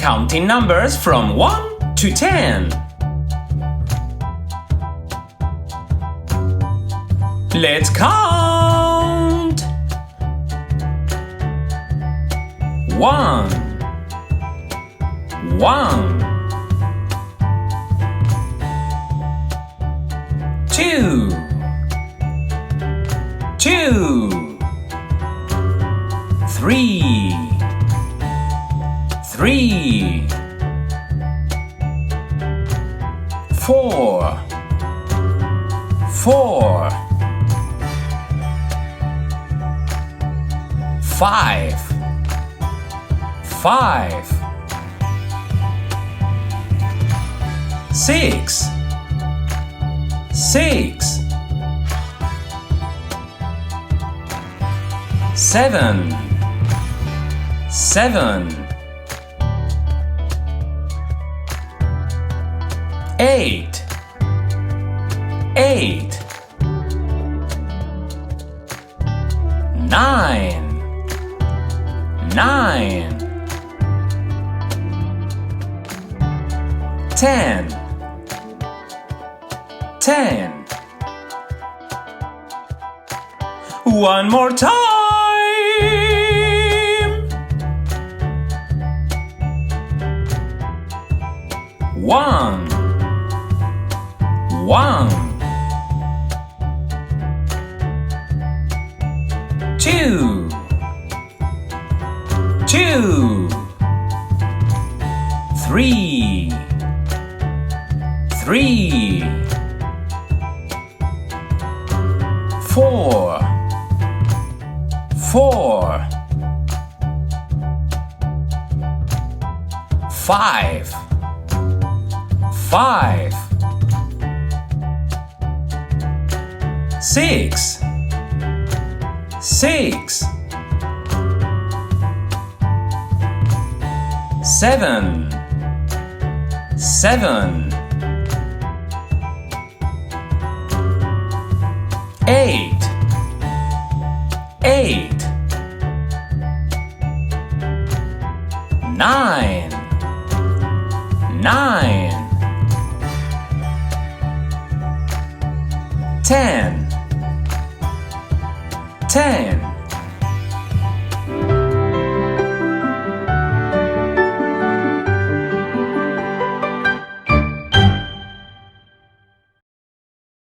counting numbers from 1 to 10. Let's count. 1, 1, 2, 2, 3, 3, 4, 4, 5, 5, 6, 6, 7, 7, 8, 8, 9, 9, 10, 10. One more time. 1, 1, 2, 2, 3, 3, 4, 4, 5, 5, 6, 6, 7, 7, 8, 8, 9, 9, 10, 10.